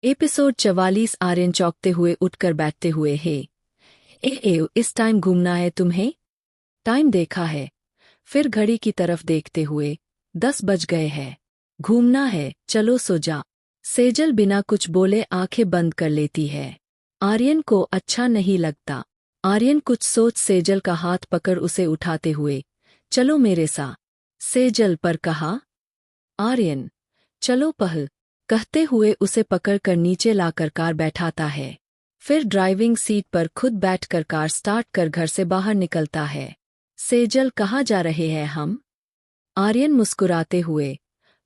Episode 44। Aryan चौंकते हुए उठकर बैठते हुए है। इस टाइम घूमना है तुम्हें? टाइम देखा है, फिर घड़ी की तरफ देखते हुए 10 बज गए हैं। घूमना है, चलो सो जा। सेजल बिना कुछ बोले आंखें बंद कर लेती है। आर्यन को अच्छा नहीं लगता। आर्यन कुछ सोच सेजल का हाथ पकड़ उसे उठाते हुए, चलो मेरे साथ। सेजल पर कहा। आर्यन, चलो पहल, कहते हुए उसे पकड़कर नीचे लाकर कार बैठाता है। फिर ड्राइविंग सीट पर खुद बैठकर कार स्टार्ट कर घर से बाहर निकलता है। सेजल, कहाँ जा रहे हैं हम? आर्यन मुस्कुराते हुए,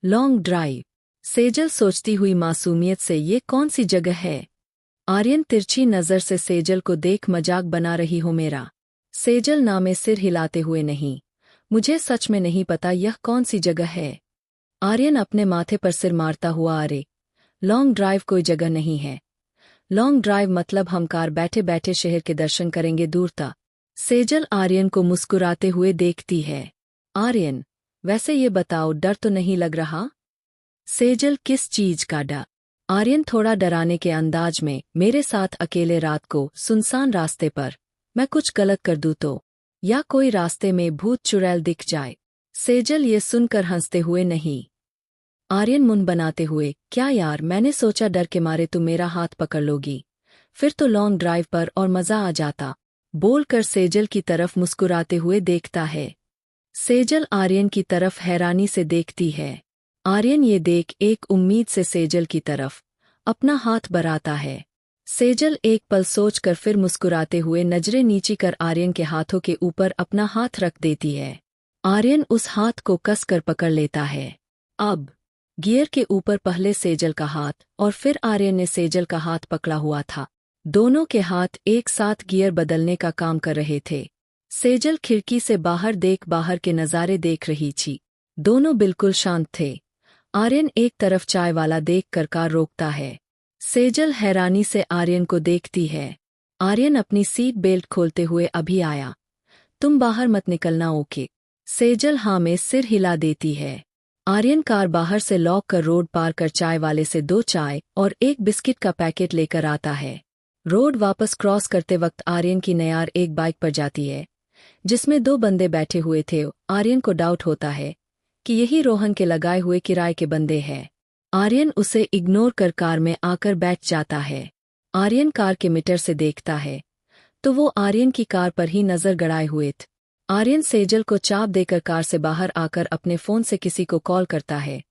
लॉन्ग ड्राइव। सेजल सोचती हुई मासूमियत से, ये कौन सी जगह है? आर्यन तिरछी नज़र से सेजल को देख, मजाक बना रही हो मेरा? सेजल ना में सिर हिलाते हुए, नहीं, मुझे सच में नहीं पता यह कौन सी जगह है। आर्यन अपने माथे पर सिर मारता हुआ, अरे लॉन्ग ड्राइव कोई जगह नहीं है। लॉन्ग ड्राइव मतलब हम कार बैठे बैठे शहर के दर्शन करेंगे दूर तक। सेजल आर्यन को मुस्कुराते हुए देखती है। आर्यन, वैसे ये बताओ, डर तो नहीं लग रहा? सेजल, किस चीज का डर? आर्यन थोड़ा डराने के अंदाज में, मेरे साथ अकेले रात को सुनसान रास्ते पर, मैं कुछ गलत कर दूं तो, या कोई रास्ते में भूत चुड़ैल दिख जाए? सेजल ये सुनकर हंसते हुए, नहीं। आर्यन मुंह बनाते हुए, क्या यार, मैंने सोचा डर के मारे तुम मेरा हाथ पकड़ लोगी, फिर तो लॉन्ग ड्राइव पर और मजा आ जाता। बोलकर सेजल की तरफ मुस्कुराते हुए देखता है। सेजल आर्यन की तरफ हैरानी से देखती है। आर्यन ये देख एक उम्मीद से सेजल की तरफ अपना हाथ बढ़ाता है। सेजल एक पल सोचकर फिर मुस्कुराते हुए नजरें नीची कर आर्यन के हाथों के ऊपर अपना हाथ रख देती है। आर्यन उस हाथ को कसकर पकड़ लेता है। अब गियर के ऊपर पहले सेजल का हाथ और फिर आर्यन ने सेजल का हाथ पकड़ा हुआ था। दोनों के हाथ एक साथ गियर बदलने का काम कर रहे थे। सेजल खिड़की से बाहर के नज़ारे देख रही थी। दोनों बिल्कुल शांत थे। आर्यन एक तरफ चाय वाला देखकर कार रोकता है। सेजल हैरानी से आर्यन को देखती है। आर्यन अपनी सीट बेल्ट खोलते हुए, अभी आया, तुम बाहर मत निकलना, ओके? सेजल हाँ में सिर हिला देती है। आर्यन कार बाहर से लॉक कर रोड पार कर चाय वाले से 2 चाय और 1 बिस्किट का पैकेट लेकर आता है। रोड वापस क्रॉस करते वक्त आर्यन की नज़र एक बाइक पर जाती है जिसमें 2 बंदे बैठे हुए थे। आर्यन को डाउट होता है कि यही रोहन के लगाए हुए किराए के बंदे हैं। आर्यन उसे इग्नोर कर कार में आकर बैठ जाता है। आर्यन कार के मीटर से देखता है तो वो आर्यन की कार पर ही नजर गड़ाए हुए थे। आर्यन सेजल को चाप देकर कार से बाहर आकर अपने फोन से किसी को कॉल करता है।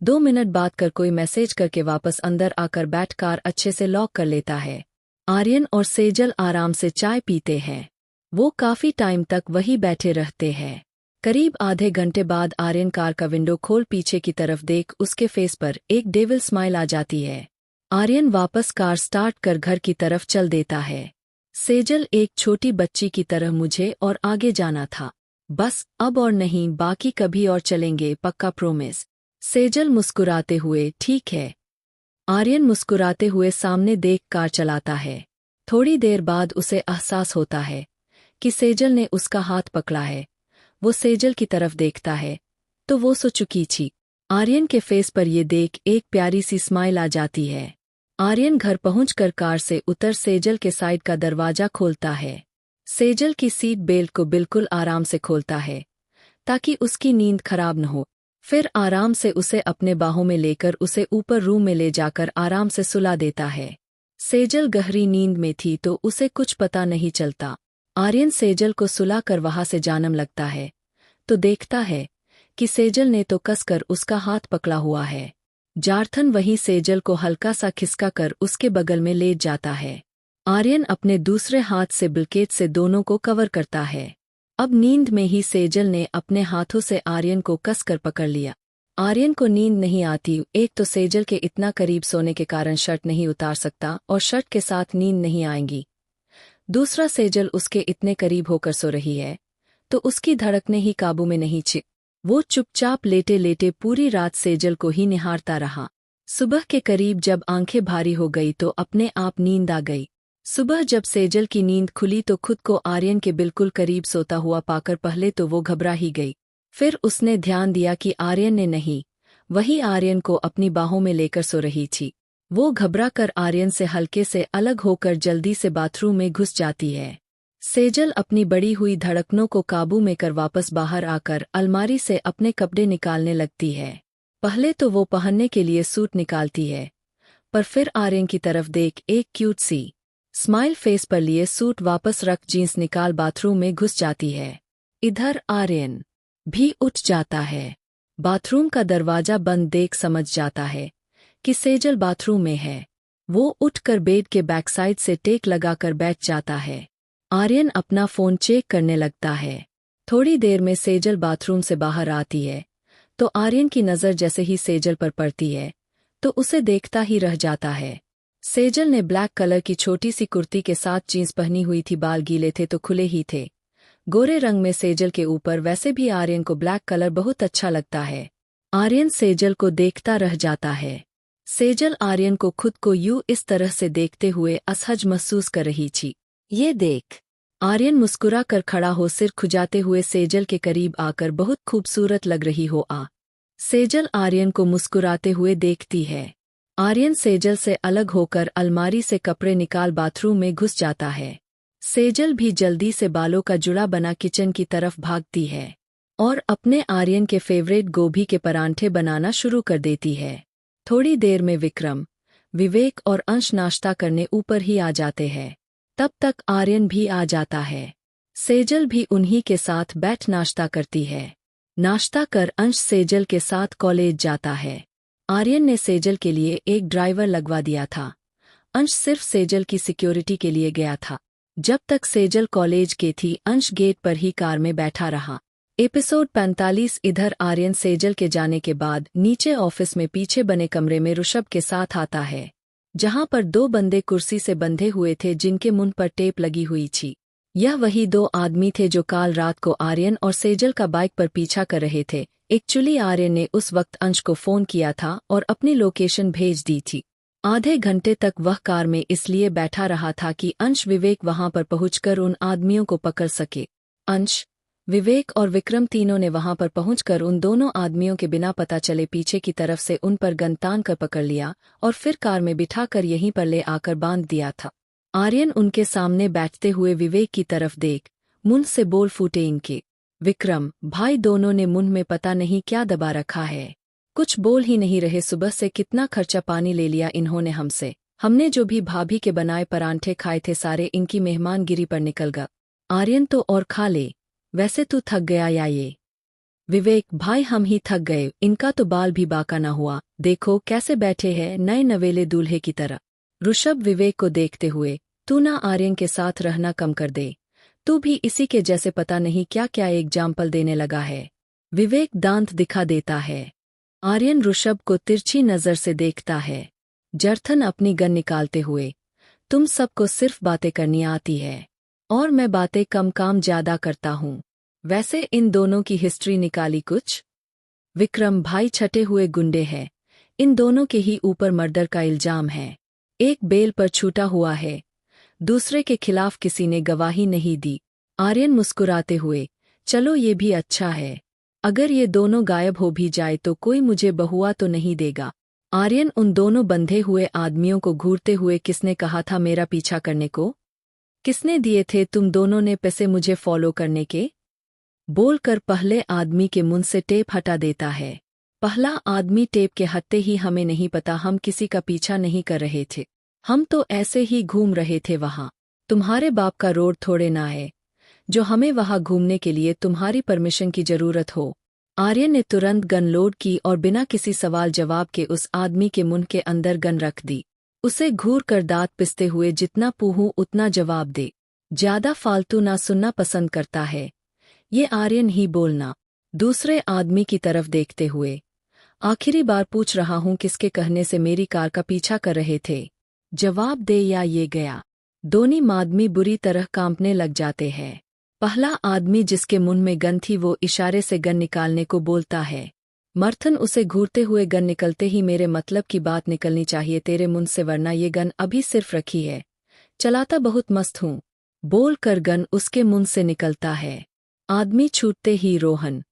2 मिनट बाद कर कोई मैसेज करके वापस अंदर आकर बैठ कार अच्छे से लॉक कर लेता है। आर्यन और सेजल आराम से चाय पीते हैं। वो काफी टाइम तक वही बैठे रहते हैं। करीब आधे घंटे बाद आर्यन कार का विंडो खोल पीछे की तरफ देख उसके फेस पर एक डेविल स्माइल आ जाती है। आर्यन वापस कार स्टार्ट कर घर की तरफ चल देता है। सेजल, एक छोटी बच्ची की तरह मुझे और आगे जाना था, बस अब और नहीं, बाकी कभी और चलेंगे, पक्का प्रॉमिस? सेजल मुस्कुराते हुए, ठीक है। आर्यन मुस्कुराते हुए सामने देख कार चलाता है। थोड़ी देर बाद उसे एहसास होता है कि सेजल ने उसका हाथ पकड़ा है। वो सेजल की तरफ देखता है तो वो सो चुकी थी। आर्यन के फेस पर ये देख एक प्यारी सी स्माइल आ जाती है। आर्यन घर पहुंचकर कार से उतर सेजल के साइड का दरवाजा खोलता है। सेजल की सीट बेल्ट को बिल्कुल आराम से खोलता है ताकि उसकी नींद खराब न हो। फिर आराम से उसे अपने बाहों में लेकर उसे ऊपर रूम में ले जाकर आराम से सुला देता है। सेजल गहरी नींद में थी तो उसे कुछ पता नहीं चलता। आर्यन सेजल को सुलाकर वहां से जानम लगता है तो देखता है कि सेजल ने तो कसकर उसका हाथ पकड़ा हुआ है। जार्थन वहीं सेजल को हल्का सा खिसका कर उसके बगल में लेट जाता है। आर्यन अपने दूसरे हाथ से ब्लैंकेट से दोनों को कवर करता है। अब नींद में ही सेजल ने अपने हाथों से आर्यन को कसकर पकड़ लिया। आर्यन को नींद नहीं आती। एक तो सेजल के इतना करीब सोने के कारण शर्ट नहीं उतार सकता और शर्ट के साथ नींद नहीं आएगी। दूसरा, सेजल उसके इतने करीब होकर सो रही है तो उसकी धड़कनें ही काबू में नहीं थी। वो चुपचाप लेटे लेटे पूरी रात सेजल को ही निहारता रहा। सुबह के करीब जब आंखें भारी हो गई तो अपने आप नींद आ गई। सुबह जब सेजल की नींद खुली तो खुद को आर्यन के बिल्कुल करीब सोता हुआ पाकर पहले तो वो घबरा ही गई। फिर उसने ध्यान दिया कि आर्यन ने नहीं, वही आर्यन को अपनी बाहों में लेकर सो रही थी। वो घबरा कर आर्यन से हल्के से अलग होकर जल्दी से बाथरूम में घुस जाती है। सेजल अपनी बढ़ी हुई धड़कनों को काबू में कर वापस बाहर आकर अलमारी से अपने कपड़े निकालने लगती है। पहले तो वो पहनने के लिए सूट निकालती है, पर फिर आर्यन की तरफ देख एक क्यूट सी स्माइल फेस पर लिए सूट वापस रख जींस निकाल बाथरूम में घुस जाती है। इधर आर्यन भी उठ जाता है। बाथरूम का दरवाजा बंद देख समझ जाता है कि सेजल बाथरूम में है। वो उठकर बेड के बैक साइड से टेक लगाकर बैठ जाता है। आर्यन अपना फोन चेक करने लगता है। थोड़ी देर में सेजल बाथरूम से बाहर आती है, तो आर्यन की नज़र जैसे ही सेजल पर पड़ती है तो उसे देखता ही रह जाता है। सेजल ने ब्लैक कलर की छोटी सी कुर्ती के साथ जींस पहनी हुई थी, बाल गीले थे तो खुले ही थे। गोरे रंग में सेजल के ऊपर वैसे भी आर्यन को ब्लैक कलर बहुत अच्छा लगता है। आर्यन सेजल को देखता रह जाता है। सेजल आर्यन को खुद को यूं इस तरह से देखते हुए असहज महसूस कर रही थी। ये देख आर्यन मुस्कुरा कर खड़ा हो सिर खुजाते हुए सेजल के करीब आकर बहुत खूबसूरत लग रही हो आ। सेजल आर्यन को मुस्कुराते हुए देखती है। आर्यन सेजल से अलग होकर अलमारी से कपड़े निकाल बाथरूम में घुस जाता है। सेजल भी जल्दी से बालों का जुड़ा बना किचन की तरफ भागती है और अपने आर्यन के फेवरेट गोभी के परांठे बनाना शुरू कर देती है। थोड़ी देर में विक्रम, विवेक और अंश नाश्ता करने ऊपर ही आ जाते हैं। तब तक आर्यन भी आ जाता है। सेजल भी उन्हीं के साथ बैठ नाश्ता करती है। नाश्ता कर अंश सेजल के साथ कॉलेज जाता है। आर्यन ने सेजल के लिए एक ड्राइवर लगवा दिया था। अंश सिर्फ सेजल की सिक्योरिटी के लिए गया था। जब तक सेजल कॉलेज के थी अंश गेट पर ही कार में बैठा रहा। एपिसोड 45। इधर आर्यन सेजल के जाने के बाद नीचे ऑफिस में पीछे बने कमरे में ऋषभ के साथ आता है, जहां पर दो बंदे कुर्सी से बंधे हुए थे जिनके मुंह पर टेप लगी हुई थी। यह वही दो आदमी थे जो काल रात को आर्यन और सेजल का बाइक पर पीछा कर रहे थे। एक्चुअली आर्यन ने उस वक्त अंश को फोन किया था और अपनी लोकेशन भेज दी थी। आधे घंटे तक वह कार में इसलिए बैठा रहा था कि अंश विवेक वहां पर पहुंचकर उन आदमियों को पकड़ सके। अंश, विवेक और विक्रम तीनों ने वहां पर पहुंचकर उन दोनों आदमियों के बिना पता चले पीछे की तरफ से उन पर गन तान कर पकड़ लिया और फिर कार में बिठाकर यहीं पर ले आकर बांध दिया था। आर्यन उनके सामने बैठते हुए विवेक की तरफ देख मुंह से बोल फूटे इनके। विक्रम भाई दोनों ने मुंह में पता नहीं क्या दबा रखा है, कुछ बोल ही नहीं रहे। सुबह से कितना खर्चा पानी ले लिया इन्होंने हमसे। हमने जो भी भाभी के बनाए परांठे खाए थे सारे इनकी मेहमानगिरी पर निकल गए। आर्यन तो और खा ले, वैसे तू थक गया या ये? विवेक भाई हम ही थक गए, इनका तो बाल भी बाका ना हुआ, देखो कैसे बैठे हैं नए नवेले दूल्हे की तरह। ऋषभ विवेक को देखते हुए, तू ना आर्यन के साथ रहना कम कर दे, तू भी इसी के जैसे पता नहीं क्या क्या एग्जाम्पल देने लगा है। विवेक दांत दिखा देता है। आर्यन ऋषभ को तिरछी नजर से देखता है। जर्थन अपनी गन निकालते हुए, तुम सबको सिर्फ बातें करनी आती है और मैं बातें कम काम ज्यादा करता हूँ। वैसे इन दोनों की हिस्ट्री निकाली कुछ? विक्रम भाई छटे हुए गुंडे हैं, इन दोनों के ही ऊपर मर्डर का इल्जाम है। एक बेल पर छूटा हुआ है, दूसरे के खिलाफ किसी ने गवाही नहीं दी। आर्यन मुस्कुराते हुए, चलो ये भी अच्छा है, अगर ये दोनों गायब हो भी जाए तो कोई मुझे बहुआ तो नहीं देगा। आर्यन उन दोनों बंधे हुए आदमियों को घूरते हुए, किसने कहा था मेरा पीछा करने को? किसने दिए थे तुम दोनों ने पैसे मुझे फॉलो करने के? बोलकर पहले आदमी के मुंह से टेप हटा देता है। पहला आदमी टेप के हटते ही, हमें नहीं पता, हम किसी का पीछा नहीं कर रहे थे, हम तो ऐसे ही घूम रहे थे वहां। तुम्हारे बाप का रोड थोड़े ना है जो हमें वहां घूमने के लिए तुम्हारी परमिशन की जरूरत हो। आर्यन ने तुरंत गन लोड की और बिना किसी सवाल जवाब के उस आदमी के मुंह के अंदर गन रख दी। उसे घूर कर दांत पिसते हुए, जितना पूहूं उतना जवाब दे, ज्यादा फालतू ना सुनना पसंद करता है ये आर्यन ही बोलना। दूसरे आदमी की तरफ देखते हुए, आखिरी बार पूछ रहा हूं, किसके कहने से मेरी कार का पीछा कर रहे थे? जवाब दे या ये गया। दोनों आदमी बुरी तरह कांपने लग जाते हैं। पहला आदमी जिसके मुंह में गन थी वो इशारे से गन निकालने को बोलता है। मर्थन उसे घूरते हुए, गन निकलते ही मेरे मतलब की बात निकलनी चाहिए तेरे मुंह से, वरना ये गन अभी सिर्फ रखी है, चलाता बहुत मस्त हूँ। बोल कर गन उसके मुंह से निकलता है। आदमी छूटते ही, रोहन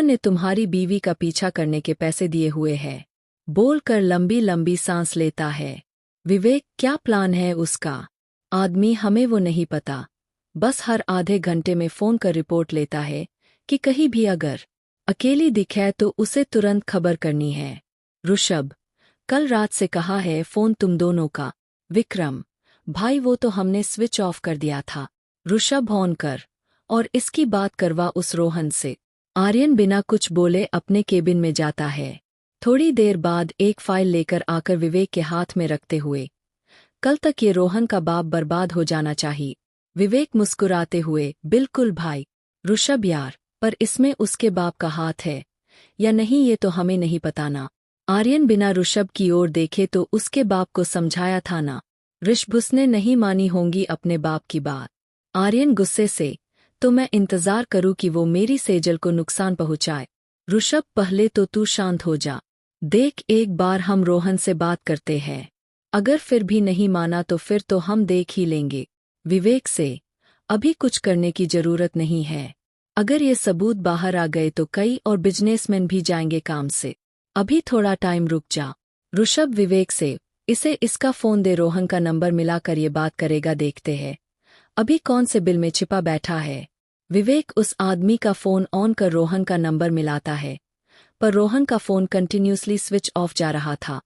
ने तुम्हारी बीवी का पीछा करने के पैसे दिए हुए हैं, बोलकर लंबी लंबी सांस लेता है। विवेक, क्या प्लान है उसका? आदमी, हमें वो नहीं पता, बस हर आधे घंटे में फ़ोन कर रिपोर्ट लेता है कि कहीं भी अगर अकेली दिखे तो उसे तुरंत खबर करनी है। ऋषभ, कल रात से कहा है फ़ोन तुम दोनों का। विक्रम, भाई वो तो हमने स्विच ऑफ कर दिया था। ऋषभ, ऑन कर और इसकी बात करवा उस रोहन से। आर्यन बिना कुछ बोले अपने केबिन में जाता है। थोड़ी देर बाद एक फाइल लेकर आकर विवेक के हाथ में रखते हुए, कल तक ये रोहन का बाप बर्बाद हो जाना चाहिए। विवेक मुस्कुराते हुए, बिल्कुल भाई। ऋषभ, यार पर इसमें उसके बाप का हाथ है या नहीं ये तो हमें नहीं पता ना। आर्यन बिना ऋषभ की ओर देखे तो उसके बाप को समझाया था ना। ऋषभ, उसने नहीं मानी होंगी अपने बाप की बात। आर्यन गुस्से से, तो मैं इंतजार करूं कि वो मेरी सेजल को नुकसान पहुंचाए। ऋषभ, पहले तो तू शांत हो जा। देख, एक बार हम रोहन से बात करते हैं, अगर फिर भी नहीं माना तो फिर तो हम देख ही लेंगे। विवेक से, अभी कुछ करने की जरूरत नहीं है, अगर ये सबूत बाहर आ गए तो कई और बिजनेसमैन भी जाएंगे काम से, अभी थोड़ा टाइम रुक जा। ऋषभ विवेक से, इसे इसका फ़ोन दे, रोहन का नंबर मिलाकर ये बात करेगा, देखते हैं अभी कौन से बिल में छिपा बैठा है। विवेक उस आदमी का फ़ोन ऑन कर रोहन का नंबर मिलाता है, पर रोहन का फ़ोन कंटिन्यूसली स्विच ऑफ जा रहा था।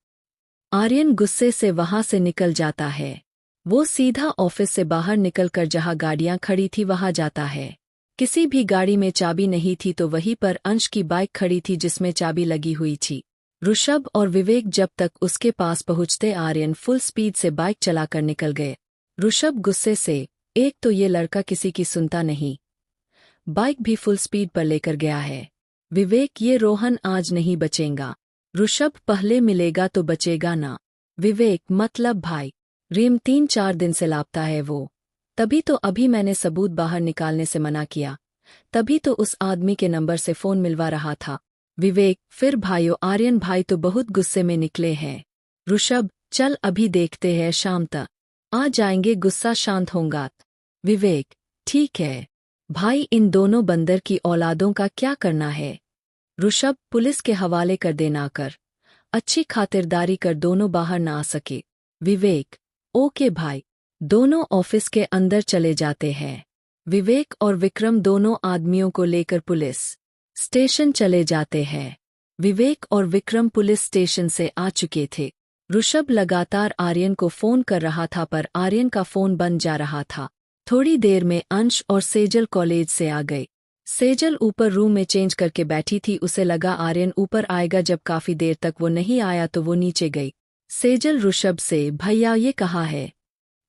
आर्यन गुस्से से वहां से निकल जाता है। वो सीधा ऑफिस से बाहर निकलकर जहां गाड़ियां खड़ी थी वहां जाता है। किसी भी गाड़ी में चाबी नहीं थी तो वहीं पर अंश की बाइक खड़ी थी जिसमें चाबी लगी हुई थी। ऋषभ और विवेक जब तक उसके पास पहुंचते आर्यन फुल स्पीड से बाइक चलाकर निकल गए। ऋषभ गुस्से से, एक तो ये लड़का किसी की सुनता नहीं, बाइक भी फुल स्पीड पर लेकर गया है। विवेक, ये रोहन आज नहीं बचेगा। ऋषभ, पहले मिलेगा तो बचेगा ना। विवेक, मतलब भाई रीम 3-4 दिन से लापता है वो, तभी तो अभी मैंने सबूत बाहर निकालने से मना किया, तभी तो उस आदमी के नंबर से फ़ोन मिलवा रहा था। विवेक, फिर भाइयों, आर्यन भाई तो बहुत गुस्से में निकले हैं। ऋषभ, चल अभी देखते हैं, शाम तक आ जाएंगे, गुस्सा शांत होगा। विवेक, ठीक है भाई, इन दोनों बंदर की औलादों का क्या करना है? ऋषभ, पुलिस के हवाले कर देना, कर अच्छी खातिरदारी कर, दोनों बाहर ना आ सके। विवेक, ओके भाई। दोनों ऑफिस के अंदर चले जाते हैं। विवेक और विक्रम दोनों आदमियों को लेकर पुलिस स्टेशन चले जाते हैं। विवेक और विक्रम पुलिस स्टेशन से आ चुके थे। ऋषभ लगातार आर्यन को फोन कर रहा था पर आर्यन का फोन बंद जा रहा था। थोड़ी देर में अंश और सेजल कॉलेज से आ गए। सेजल ऊपर रूम में चेंज करके बैठी थी, उसे लगा आर्यन ऊपर आएगा, जब काफी देर तक वो नहीं आया तो वो नीचे गई। सेजल ऋषभ से, भैया ये कहाँ है?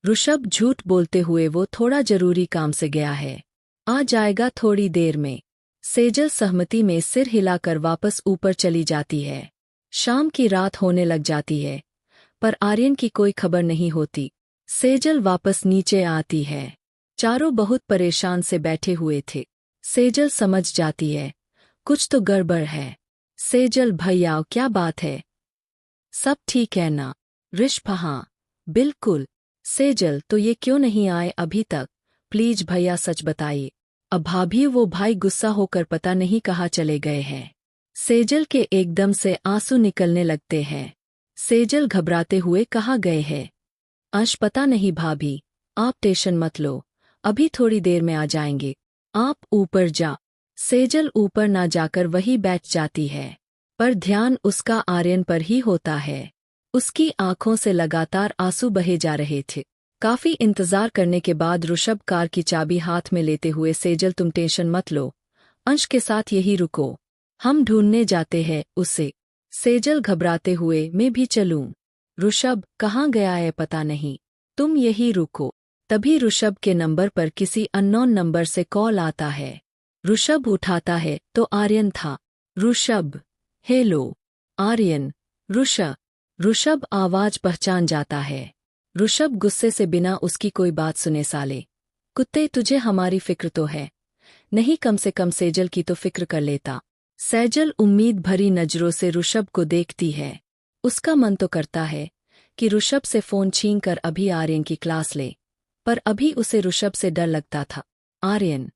ऋषभ झूठ बोलते हुए, वो थोड़ा जरूरी काम से गया है, आ जाएगा थोड़ी देर में। सेजल सहमति में सिर हिलाकर वापस ऊपर चली जाती है। शाम की रात होने लग जाती है पर आर्यन की कोई खबर नहीं होती। सेजल वापस नीचे आती है। चारों बहुत परेशान से बैठे हुए थे। सेजल समझ जाती है कुछ तो गड़बड़ है। सेजल, भैया क्या बात है? सब ठीक है ना? ऋषभ, हाँ बिल्कुल। सेजल, तो ये क्यों नहीं आए अभी तक? प्लीज भैया सच बताइए। अब भाभी, वो भाई गुस्सा होकर पता नहीं कहाँ चले गए हैं। सेजल के एकदम से आंसू निकलने लगते हैं। सेजल घबराते हुए, कहाँ गए हैं? अंश, पता नहीं भाभी, आप टेंशन मत लो, अभी थोड़ी देर में आ जाएंगे, आप ऊपर जा। सेजल ऊपर ना जाकर वहीं बैठ जाती है पर ध्यान उसका आर्यन पर ही होता है। उसकी आंखों से लगातार आंसू बहे जा रहे थे। काफी इंतजार करने के बाद ऋषभ कार की चाबी हाथ में लेते हुए, सेजल तुम टेंशन मत लो, अंश के साथ यही रुको, हम ढूंढने जाते हैं उसे। सेजल घबराते हुए, मैं भी चलूं? ऋषभ, कहाँ गया है पता नहीं, तुम यही रुको। तभी ऋषभ के नंबर पर किसी अननोन नंबर से कॉल आता है। ऋषभ उठाता है तो आर्यन था। ऋषभ, हेलो। आर्यन, ऋषभ। ऋषभ आवाज पहचान जाता है। ऋषभ गुस्से से बिना उसकी कोई बात सुने, साले कुत्ते, तुझे हमारी फिक्र तो है नहीं, कम से कम सेजल की तो फिक्र कर लेता। सेजल उम्मीद भरी नजरों से ऋषभ को देखती है। उसका मन तो करता है कि ऋषभ से फोन छीनकर अभी आर्यन की क्लास ले, पर अभी उसे ऋषभ से डर लगता था। आर्यन,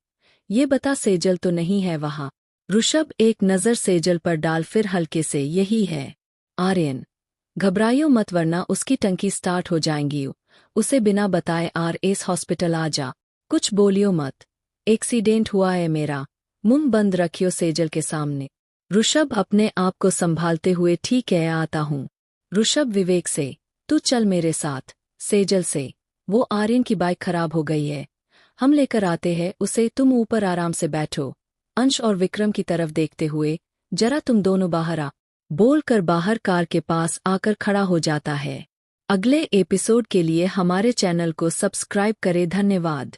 ये बता सेजल तो नहीं है वहां? ऋषभ एक नज़र सेजल पर डाल फिर हल्के से, यही है। आर्यन, घबराइयो मत वरना उसकी टंकी स्टार्ट हो जाएंगी। उसे बिना बताए आरएस हॉस्पिटल आ जा। कुछ बोलियो मत। एक्सीडेंट हुआ है मेरा। मुंह बंद रखियो सेजल के सामने। ऋषभ अपने आप को संभालते हुए ठीक है आता हूँ। ऋषभ विवेक से, तू चल मेरे साथ। सेजल से, वो आर्यन की बाइक खराब हो गई है, हम लेकर आते हैं उसे, तुम ऊपर आराम से बैठो। अंश और विक्रम की तरफ देखते हुए, जरा तुम दोनों बाहर आ, बोलकर बाहर कार के पास आकर खड़ा हो जाता है। अगले एपिसोड के लिए हमारे चैनल को सब्सक्राइब करें। धन्यवाद।